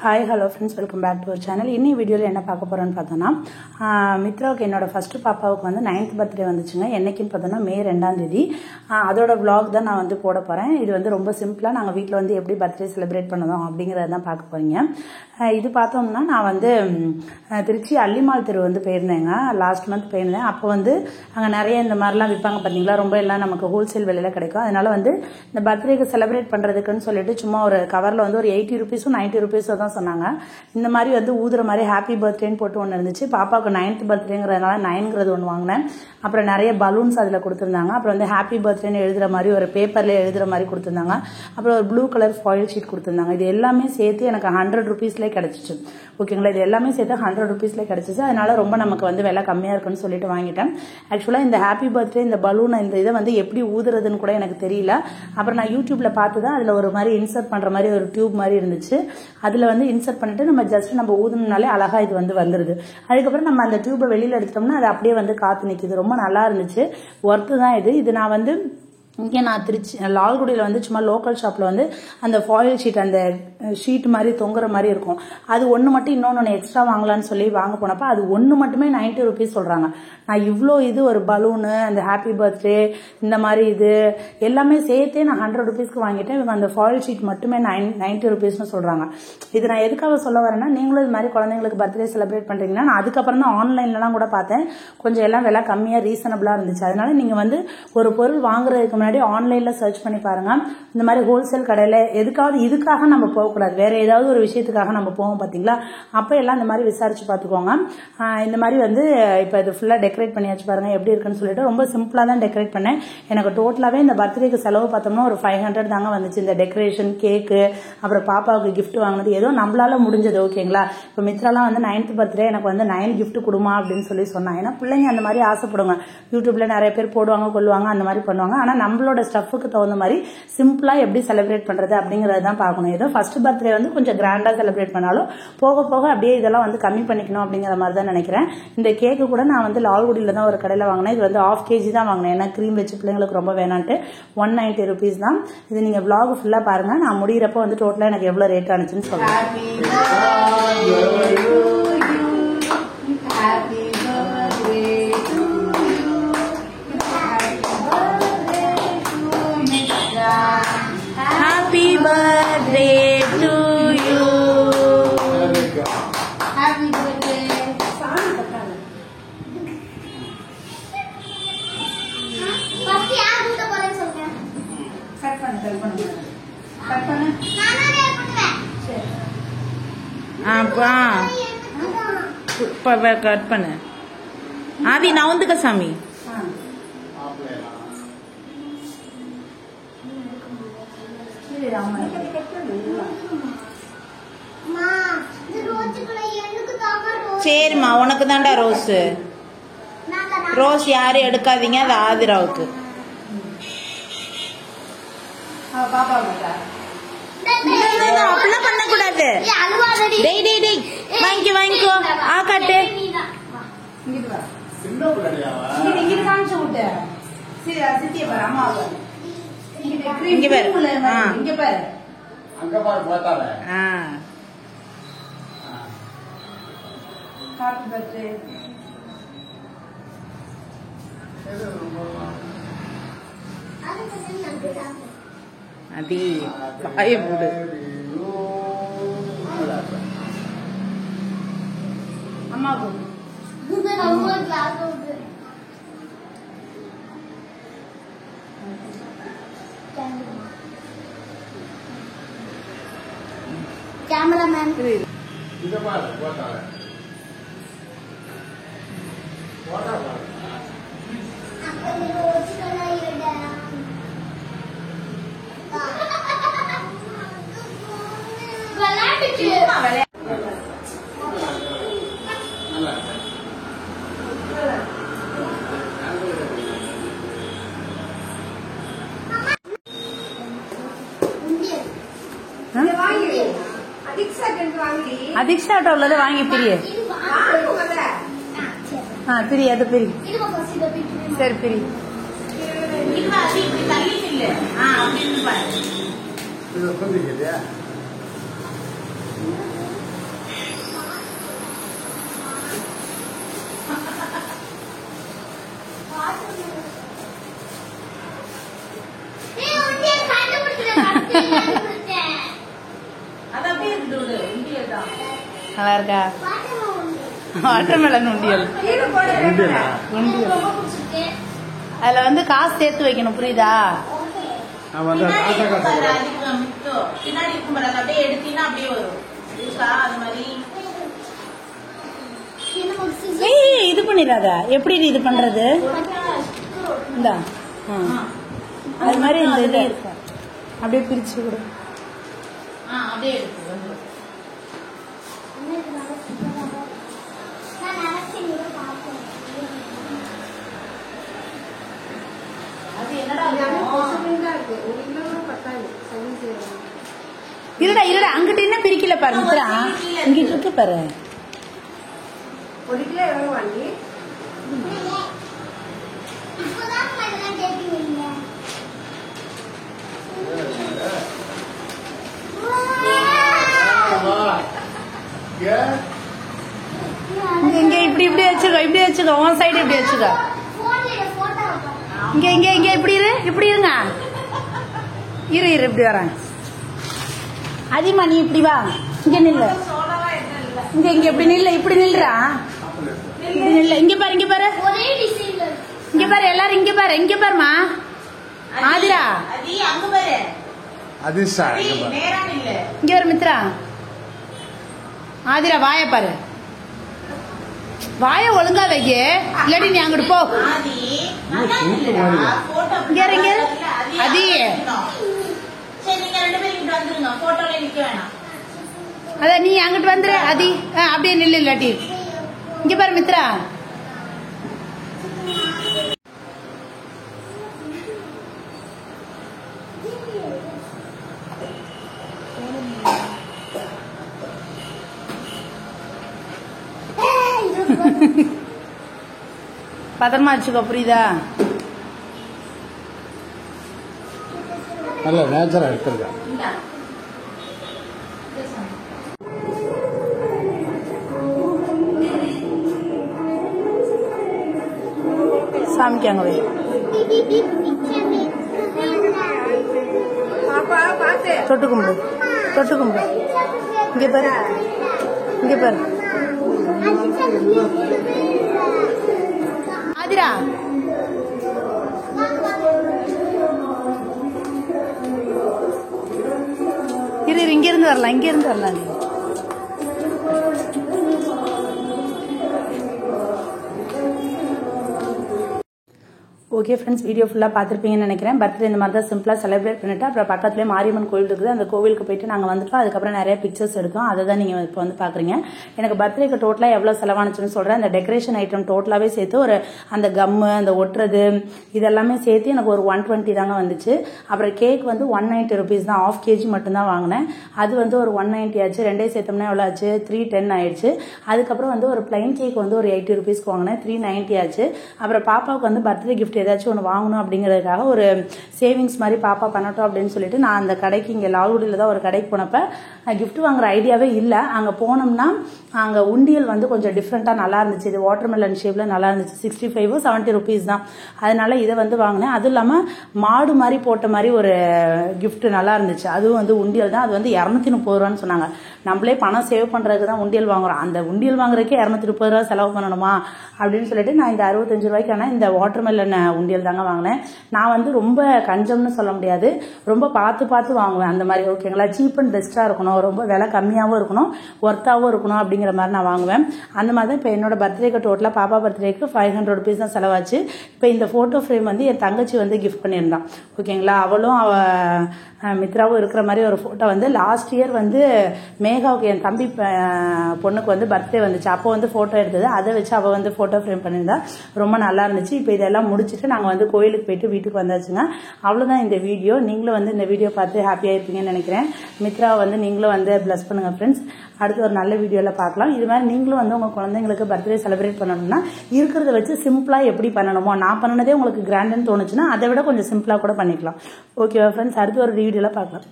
Hi, hello friends, welcome back to our channel. In this video, என்ன பார்க்க போறேன்னு பார்த்தோம்னா மித்ராவுக்கு என்னோட ஃபர்ஸ்ட் பாப்பாவுக்கு வந்து 9th பர்த்டே வந்துச்சுங்க. என்னைக்குன்னு பார்த்தோம்னா மே 2ஆம் தேதி. அதோட vlog தான் நான் வந்து போட போறேன். இது வந்து ரொம்ப சிம்பிளா நாங்க வீட்ல வந்து எப்படி பர்த்டே செலிப்ரேட் பண்ணோம் அப்படிங்கறத தான் பார்க்க போறீங்க. இது பார்த்தோம்னா நான் வந்து திருச்சி அள்ளிமால் தெரு வந்து போயிருந்தேங்க. லாஸ்ட் மந்த் போயிருந்தேன். அப்போ வந்து அங்க நிறைய இந்த மாதிரிலாம் விற்பாங்க பாத்தீங்களா, ரொம்ப எல்லாம் நமக்கு ஹோல்சேல் விலையில கிடைக்கும். அதனால வந்து இந்த பர்த்டேக்கு செலிப்ரேட் பண்றதுக்குன்னு சொல்லிட்டு சும்மா ஒரு கவர்ல வந்து ஒரு 80 rupees 90 rupees தான் சொன்னாங்க. இந்த மாதிரி வந்து ஊதுற மாதிரி ஹாப்பி பர்த்டேன்னு போட்டு ஒன்று இருந்துச்சு. பாப்பாவுக்கு 9th பர்த்டேங்கிறதுனால 9ங்கிறது ஒன்று வாங்கினேன். அப்புறம் நிறைய பலூன்ஸ் அதில் கொடுத்துருந்தாங்க. அப்புறம் வந்து ஹாப்பி பர்த்டேன்னு எழுதுற மாதிரி ஒரு பேப்பர்ல எழுதுற மாதிரி கொடுத்துருந்தாங்க. அப்புறம் ஒரு ப்ளூ கலர் ஃபாயில் ஷீட் கொடுத்துருந்தாங்க. இது எல்லாமே சேர்த்து எனக்கு 100 rupeesலேயே கிடைச்சிச்சு. ஓகேங்களா, இது எல்லாமே சேர்த்து 100 rupeesலேயே கிடைச்சிச்சு. அதனால ரொம்ப நமக்கு வந்து விலை கம்மியா இருக்குன்னு சொல்லிட்டு வாங்கிட்டேன். ஆக்சுவலா இந்த ஹாப்பி பர்த்டே இந்த பலூன் இந்த இதை வந்து எப்படி ஊதுறதுன்னு கூட எனக்கு தெரியல. அப்புறம் நான் யூடியூப்ல பார்த்துதான் அதுல ஒரு மாதிரி இன்சர்ட் பண்ற மாதிரி ஒரு டியூப் மாதிரி இருந்துச்சு. அதுல வந்து இன்சர்ட் பண்ணிட்டு நம்ம ஜஸ்ட் நம்ம ஊதுனாலே அழகா இது வந்து வந்துருது. அதுக்கப்புறம் நம்ம அந்த டியூபை வெளியில எடுத்தோம்னா அது அப்படியே வந்து காத்து நிக்குது. ரொம்ப நல்லா இருந்துச்சு. ஒர்த்து தான் இது நான் வந்து இங்கே நான் திருச்சி லால்குடியில் வந்து சும்மா லோக்கல் ஷாப்பில் வந்து அந்த ஃபாயில் ஷீட் அந்த ஷீட் மாதிரி தொங்குற மாதிரி இருக்கும். அது ஒன்று மட்டும் இன்னொன்று எக்ஸ்ட்ரா வாங்கலான்னு சொல்லி வாங்க போனப்போ அது ஒன்று மட்டுமே 90 rupees சொல்கிறாங்க. நான் இவ்வளோ இது ஒரு பலூனு அந்த ஹாப்பி பர்த்டே இந்த மாதிரி இது எல்லாமே சேர்த்தே நான் 100 rupeesக்கு வாங்கிட்டேன். இவங்க அந்த ஃபாயில் ஷீட் மட்டுமே 90 rupeesனு சொல்கிறாங்க. இது நான் எதுக்காக சொல்ல வரேன்னா, நீங்களும் இது மாதிரி குழந்தைங்களுக்கு பர்த்டே செலிப்ரேட் பண்ணுறீங்கன்னா, நான் அதுக்கப்புறம் தான் ஆன்லைன்லலாம் கூட பார்த்தேன். கொஞ்சம் எல்லாம் விலை கம்மியாக ரீசனபிளாக இருந்துச்சு. அதனால நீங்கள் வந்து ஒரு பொருள் வாங்குறதுக்கு முன்னாடி ஆன்லைன்ல சர்ச் பண்ணி பாருங்க. இந்த மாதிரி ஹோல்சேல் கடையில எதுக்காவது இதுக்காக நம்ம போகக்கூடாது, வேற ஏதாவது ஒரு விஷயத்துக்காக நம்ம போவோம் பாத்தீங்களா, அப்ப எல்லாம் இந்த மாதிரி விசாரிச்சு பாத்துக்கோங்க. இந்த மாதிரி வந்து இப்ப இது ஃபுல்லா டெக்கரேட் பண்ணியாச்சு பாருங்க எப்படி இருக்குன்னு சொல்லிட்டு. ரொம்ப சிம்பிளா தான் டெக்கரேட் பண்ணேன். எனக்கு டோட்டலாவே இந்த பர்த்டேக்கு செலவு பார்த்தோம்னா ஒரு 500 தாங்க வந்துச்சு. இந்த டெக்கரேஷன், கேக்கு, அப்புறம் பாப்பாவுக்கு கிஃப்ட் வாங்கினது ஏதோ நம்மளால முடிஞ்சது. ஓகேங்களா, இப்ப மித்ராலாம் வந்து 9th பர்த்டே எனக்கு வந்து 9 gift கொடுமா அப்படின்னு சொல்லி சொன்னாங்க. ஏன்னா பிள்ளைங்க அந்த மாதிரி ஆசைப்படுங்க. யூடியூப்ல நிறைய பேர் போடுவாங்க, கொள்ளுவாங்க, அந்த மாதிரி பண்ணுவாங்க. ஆனா நம்மளோட ஸ்டஃபுக்கு தகுந்த மாதிரி சிம்பிளா எப்படி செலிப்ரேட் பண்றது அப்படிங்கறத தான் பார்க்கணும். ஏதோ ஃபர்ஸ்ட் பர்த்டே வந்து கொஞ்சம் கிராண்டா செலிப்ரேட் பண்ணாலும் போக போக அப்படியே இதெல்லாம் வந்து கம்மி பண்ணிக்கணும் அப்படிங்கிற மாதிரி தான் நினைக்கிறேன். இந்த கேக்கு கூட நான் வந்து லால்குடியில தான் ஒரு கடையில வாங்கினேன். இது வந்து 1/2 kg தான் வாங்கினேன். ஏன்னா கிரீம் வச்சு பிள்ளைங்களுக்கு ரொம்ப வேணான்ட்டு 190 rupees தான். இது நீங்க vlog ஃபுல்லா பாருங்க. நான் முடியறப்ப வந்து டோட்டலா எனக்கு எவ்வளவு ரேட் ஆனிச்சுன்னு சொல்றேன். Happy birthday to you. Happy birthday. First யார் ஊட்ட போறேன்னு சொல்லுங்க. கட் பண்ணு. நானே பண்ணுவேன். சரி. அப்பா கட் பண்ணு. ஆதி நவுந்துக்க சாமி. சரிம்மா, உனக்கு தான்டா ரோஸ். ரோஸ் யாரும் எடுக்காதீங்க, அது ஆதிராவுக்கு. அப்படிலாம் பண்ண கூடாது. வாங்கிக்கோ. ஆ கட்டு. இங்க பாரு. இங்க பாரு. அங்க பாரு போட்டால. Happy birthday. அதி வாய மூடு. அம்மா போடு. கேமராமேன் இத பாரு போட்டால. அதிக்ஷாட்ட உள்ளது வாங்கி பிரிய. பிரி, அது பிரி. சரி பிரி. இது நல்லா இருக்கா? வாட்டர்மெலன் உண்டியல். உண்டியல் அதுல வந்து காசு சேர்த்து வைக்கணும், புரியுதா? இது பண்ணிடாத. எப்படி இது பண்றது? இந்த அது மாதிரி இந்த இது இருக்கும், அப்படியே பிரிச்சு கொடு. இருடா இருடா, அங்கிட்ட என்ன பிரிக்கல பாரு மித்ரா, இங்கிட்டு இருக்கு பாரு. இங்க இப்படி இப்படி வச்சுக்கோ, இப்படி வச்சுக்கோ, உன் சைடு இப்படி வச்சுக்கோ. இங்க இங்க இங்க இப்படி இரு, இப்படி இருங்க. இரு இரு, இப்படி வரேன். அதிகமா நீ இப்படி வா, இங்க நில்லு. இங்க இங்க இப்படி நில்லு, இப்படி நில்றா, இப்படி நில்லு. இங்க பாரு, இங்க பாரு, இங்க பாரு, எல்லாரும் இங்க பாரு, இங்க பாருமா. ஆதிரா இங்க பாரு மித்ரா. ஆதிரா வாய பாரு, வாய ஒழுங்கா வைக்க, இல்லாட்டி நீ அங்கிட்டு போ. இங்க இங்க அதி அதான் நீ அங்கிட்டு வந்துரு அதி. அப்படியே நில்லு, இல்லாட்டி இங்க பாரு மித்ரா. பத்திரமா வச்சுக்கோ, புரியுதா? நல்ல நேச்சரா எடுத்துருக்கா. சாமிக்காங்க வை. தொட்டு கும்பிடு, தொட்டு கும்பிடு. இங்க பாரு, இங்க பாரு. ஆதிரா இரு, இங்க இருந்து வரலாம், இங்க இருந்து வரலாம். ஓகே ஃப்ரெண்ட்ஸ், வீடியோ ஃபுல்லாக பார்த்துருப்பீங்கன்னு நினைக்கிறேன். பர்த்டே இந்த மாதிரி தான் சிம்பிளாக செலிப்ரேட் பண்ணிட்டு அப்புறம் பக்கத்துலேயே மாரியம்மன் கோயில் இருக்குது, அந்த கோவிலுக்கு போயிட்டு நாங்கள் வந்துட்டோம். அதுக்கப்புறம் நிறைய பிக்சர்ஸ் எடுத்தோம், அதை தான் நீங்கள் இப்போ வந்து பார்க்குறீங்க. எனக்கு பர்த்டேக்கு டோட்டலாக எவ்வளோ செலவானுச்சுன்னு சொல்கிறேன். அந்த டெக்கரேஷன் ஐட்டம் டோட்டலாகவே சேர்த்து ஒரு அந்த கம்மு, அந்த ஒட்டுறது, இதெல்லாமே சேர்த்து எனக்கு ஒரு 120 தாங்க வந்துச்சு. அப்புறம் கேக் வந்து 190 ருபீஸ் தான், 1/2 kg மட்டும்தான் வாங்கினேன். அது வந்து ஒரு 190 ஆச்சு. ரெண்டே சேர்த்தோம்னா எவ்வளோ ஆச்சு? 310 ஆயிடுச்சு. அதுக்கப்புறம் வந்து ஒரு பிளைன் கேக் வந்து ஒரு 80 ருபீஸ்க்கு வாங்கினேன், 390 ஆச்சு. அப்புறம் பாப்பாவுக்கு வந்து பர்த்டே கிஃப்ட் ஏதாச்சும் ஒன்று வாங்கணும் அப்படிங்கிறதுக்காக ஒரு சேவிங்ஸ் மாதிரி பாப்பா பண்ணட்டும் அப்படின்னு சொல்லிட்டு நான் அந்த கடைக்கு, இங்கே லால்குடியில் தான் ஒரு கடைக்கு போனப்ப கிஃப்ட் வாங்குற ஐடியாவே இல்லை. அங்கே போனோம்னா அங்கே உண்டியல் வந்து கொஞ்சம் டிஃப்ரெண்ட்டாக நல்லா இருந்துச்சு. இது வாட்டர்மெலன் ஷேப்பில் நல்லா இருந்துச்சு. 65 70 ருபீஸ் தான். அதனால இதை வந்து வாங்கினேன். அதுவும் இல்லாமல் மாடு மாதிரி போட்ட மாதிரி ஒரு கிஃப்ட் நல்லா இருந்துச்சு. அதுவும் வந்து உண்டியல் தான். அது வந்து 230 ரூபான்னு சொன்னாங்க. நம்மளே பணம் சேவ் பண்ணுறதுக்கு தான் உண்டியல் வாங்குறோம். அந்த உண்டியல் வாங்குறதுக்கே 230 ரூபா செலவு பண்ணணுமா அப்படின்னு சொல்லிட்டு நான் இந்த 65 ரூபாய்க்கான இந்த வாட்டர்மெலன் உண்டியல் தாங்க வாங்கினேன். நான் வந்து ரொம்ப கஞ்சம்னு சொல்ல முடியாது, ரொம்ப பார்த்து பார்த்து வாங்குவேன் அந்த மாதிரி. ஓகேங்களா? சீப் அண்ட் பெஸ்ட்டாக இருக்கணும், ரொம்ப விலை கம்மியாகவும் இருக்கணும், ஒர்த்தாகவும் இருக்கணும் அப்படிங்கிற மாதிரி நான் வாங்குவேன். அந்த மாதிரி தான் இப்போ என்னோட பர்த்டேக்கு டோட்டலாக பாப்பா பர்த்டேக்கு 500 ருபீஸ் தான் செலவாச்சு. இப்போ இந்த ஃபோட்டோ ஃப்ரேம் வந்து என் தங்கச்சி வந்து கிஃப்ட் பண்ணியிருந்தான். ஓகேங்களா? அவளும் மித்ராவும் இருக்கிற மாதிரி ஒரு ஃபோட்டோ வந்து லாஸ்ட் இயர் வந்து மேகாவுக்கு, என் தம்பி பொண்ணுக்கு வந்து பர்த்டே வந்துச்சு. அப்போ வந்து ஃபோட்டோ எடுத்தது, அதை வச்சு அவள் வந்து ஃபோட்டோ ஃப்ரேம் பண்ணியிருந்தா. ரொம்ப நல்லா இருந்துச்சு. இப்போ இதெல்லாம் முடிச்சுட்டு நாங்கள் வந்து கோயிலுக்கு போயிட்டு வீட்டுக்கு வந்தாச்சுங்க. அவ்வளோதான் இந்த வீடியோ. நீங்களும் வந்து இந்த வீடியோ பார்த்து ஹாப்பியாக இருப்பீங்கன்னு நினைக்கிறேன். மித்ராவை வந்து நீங்களும் வந்து பிளஸ் பண்ணுங்க ஃப்ரெண்ட்ஸ். அடுத்து ஒரு நல்ல வீடியோவில் பார்க்கலாம். இது மாதிரி நீங்களும் வந்து உங்கள் குழந்தைங்களுக்கு பர்த்டே செலிப்ரேட் பண்ணணும்னா இருக்கிறத வச்சு சிம்பிளாக எப்படி பண்ணணுமோ, நான் பண்ணனதே உங்களுக்கு கிராண்டுன்னு தோணுச்சுன்னா அதை விட கொஞ்சம் சிம்பிளாக கூட பண்ணிக்கலாம். ஓகேவா ஃப்ரெண்ட்ஸ்? அடுத்து ஒரு வீடியோவில் பார்க்கலாம்.